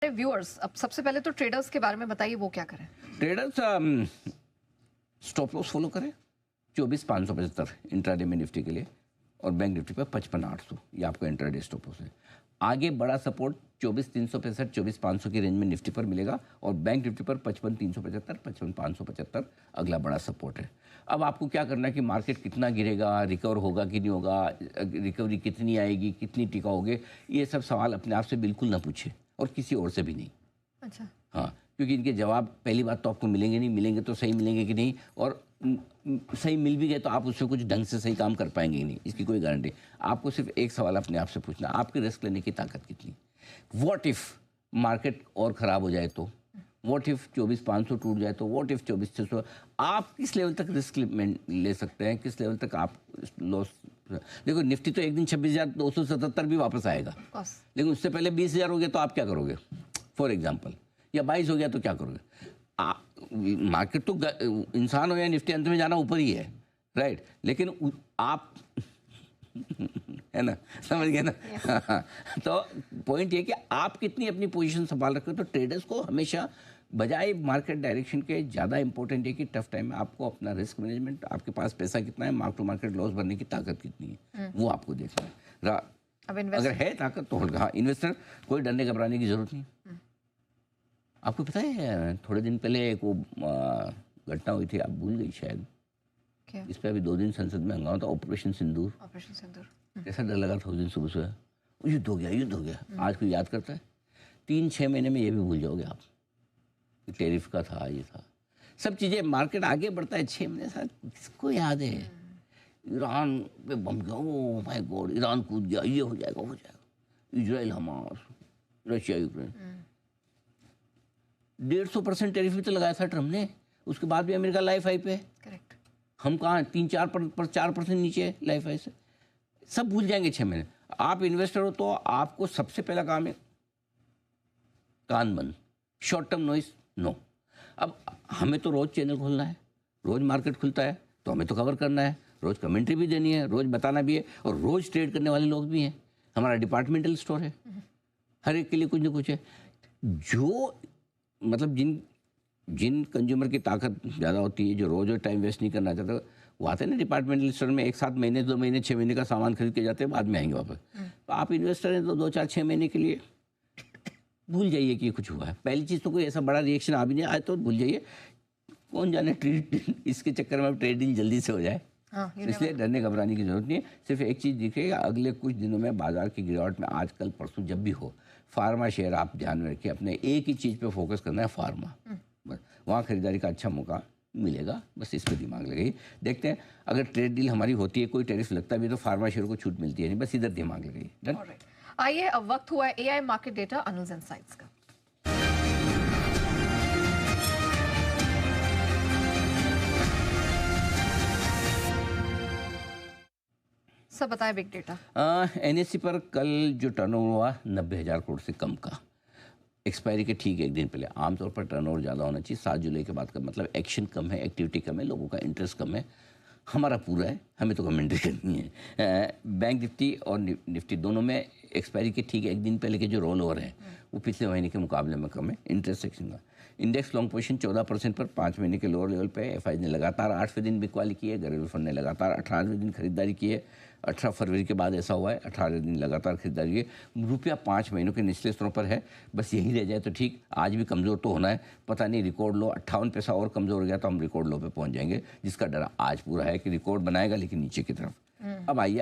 हमारे व्यूअर्स, अब सबसे पहले तो ट्रेडर्स के बारे में बताइए, वो क्या करें? ट्रेडर्स स्टॉप लॉस फॉलो करें 24,575 इंट्राडे में निफ्टी के लिए, और बैंक निफ्टी पर 55,800, ये आपका इंट्राडे स्टॉप लॉस है। आगे बड़ा सपोर्ट 24,365 24,500 की रेंज में निफ्टी पर मिलेगा, और बैंक निफ्टी पर 55,375 55,575 अगला बड़ा सपोर्ट है। अब आपको क्या करना है कि मार्केट कितना गिरेगा, रिकवर होगा कि नहीं होगा, रिकवरी कितनी आएगी, कितनी टिकाओगे, ये सब सवाल अपने आप से बिल्कुल ना पूछे, और किसी और से भी नहीं। अच्छा। हाँ, क्योंकि इनके जवाब पहली बात तो आपको मिलेंगे नहीं, मिलेंगे तो सही मिलेंगे कि नहीं, और सही मिल भी गए तो आप उससे कुछ ढंग से सही काम कर पाएंगे ही नहीं, इसकी कोई गारंटी। आपको सिर्फ एक सवाल अपने आप से पूछना, आपकी रिस्क लेने की ताकत कितनी। व्हाट इफ़ मार्केट और ख़राब हो जाए तो, व्हाट इफ़ 24,500 टूट जाए तो, व्हाट इफ़ 24,600, आप किस लेवल तक रिस्क ले सकते हैं, किस लेवल तक आप लॉस। देखो निफ्टी तो एक दिन 26,277 भी वापस आएगा, लेकिन उससे पहले 20,000 हो गया तो आप क्या करोगे फॉर एग्जाम्पल, या 22 हो गया तो क्या करोगे मार्केट तो इंसान हो या निफ्टी अंत में जाना ऊपर ही है, राइट, लेकिन आप है ना, समझ गए ना। तो पॉइंट ये कि आप कितनी अपनी पोजीशन संभाल रखे हो। तो ट्रेडर्स को हमेशा बजाय मार्केट डायरेक्शन के ज़्यादा इंपॉर्टेंट है कि टफ टाइम में आपको अपना रिस्क मैनेजमेंट, आपके पास पैसा कितना है, मार्क टू मार्केट लॉस भरने की ताकत कितनी है, वो आपको देखना है। अगर है ताकत तो हाँ, इन्वेस्टर कोई डरने घबराने की जरूरत नहीं। आपको पता है थोड़े दिन पहले एक वो घटना हुई थी, आप भूल गई शायद, इस पर अभी 2 दिन संसद में हंगामा था, ऑपरेशन सिंदूर। कैसा डर लगा था उस दिन सुबह सुबह, युद्ध हो गया, युद्ध हो गया। आज कोई याद करता है? 3-6 महीने में ये भी भूल जाओगे आप, टैरिफ का था, ये था, सब चीज़ें, मार्केट आगे बढ़ता है 6 महीने साथ, किसको याद है? ईरान पे बम गया, ओ माय गॉड, ईरान कूद गया, ये हो जाएगा, हो जाएगा, Israel, Hamas, Russia, Ukraine. 150% tariff भी तो लगाया था ट्रम्प ने, उसके बाद भी अमेरिका लाइफ हाई पे। करेक्ट। हम कहाँ 3-4% नीचे लाइफ हाई से। सब भूल जाएंगे 6 महीने। आप इन्वेस्टर हो तो आपको सबसे पहला काम है कान बंद, शॉर्ट टर्म नॉइस नो। अब हमें तो रोज चैनल खोलना है, रोज मार्केट खुलता है तो हमें तो कवर करना है, रोज कमेंट्री भी देनी है, रोज बताना भी है, और रोज ट्रेड करने वाले लोग भी हैं। हमारा डिपार्टमेंटल स्टोर है, हर एक के लिए कुछ ना कुछ है। जो मतलब जिन कंज्यूमर की ताकत ज़्यादा होती है, जो रोज़ टाइम वेस्ट नहीं करना चाहते, वो आते हैं ना डिपार्टमेंटल स्टोर में, एक साथ महीने 2 महीने 6 महीने का सामान खरीद के जाते हैं, बाद में आएंगे वापस। तो आप इन्वेस्टर हैं तो 2-4-6 महीने के लिए भूल जाइए कि कुछ हुआ है। पहली चीज़ तो कोई ऐसा बड़ा रिएक्शन आ भी नहीं आए तो भूल जाइए, कौन जाने ट्रेड इसके चक्कर में ट्रेडिंग जल्दी से हो जाए। इसलिए डरने घबराने की जरूरत नहीं है। सिर्फ एक चीज़ दिखेगा, अगले कुछ दिनों में बाजार की गिरावट में, आजकल परसों जब भी हो, फार्मा शेयर आप ध्यान में रखिए, अपने एक ही चीज़ पे फोकस करना है, फार्मा। बस वहाँ खरीदारी का अच्छा मौका मिलेगा, बस इस पर दिमाग लगाइए। देखते हैं अगर ट्रेड डील हमारी होती है, कोई टैरिफ लगता भी है तो फार्मा शेयर को छूट मिलती है नहीं, बस इधर दिमाग लगाइए। डन। आइए, अब वक्त हुआ है एआई मार्केट डेटा अनुज इनसाइट्स का। सब बताएं बिग डेटा। एनएससी पर कल जो टर्नओवर हुआ 90,000 करोड़ से कम का, एक्सपायरी के ठीक एक दिन पहले। आमतौर पर टर्नओवर ज़्यादा होना चाहिए, 7 जुलाई के बाद का मतलब एक्शन कम है, एक्टिविटी कम है, लोगों का इंटरेस्ट कम है। हमारा पूरा है, हमें तो कमेंट्री करनी है। बैंक निफ्टी और निफ्टी दोनों में एक्सपायरी के ठीक एक दिन पहले के जो रोल ओवर है वो पिछले महीने के मुकाबले में कम है, इंटरेस्ट सेक्शन का। इंडेक्स लॉन्ग पोजीशन 14% पर 5 महीने के लोअर लेवल पे है। एफआई ने लगातार 8वें दिन बिकवाली की है, घरेलू फंड ने लगातार 18वें दिन खरीदारी की है। 18 फरवरी के बाद ऐसा हुआ है, 18वें दिन लगातार खरीदारी है। रुपया 5 महीनों के निचले स्तरों पर है, बस यही रह जाए तो ठीक। आज भी कमज़ोर तो होना है, पता नहीं रिकॉर्ड लो 58 पैसा और कमज़ोर हो गया तो हम रिकॉर्ड लो पे पहुंच जाएंगे, जिसका डर आज पूरा है कि रिकॉर्ड बनाएगा लेकिन नीचे की तरफ। अब आइए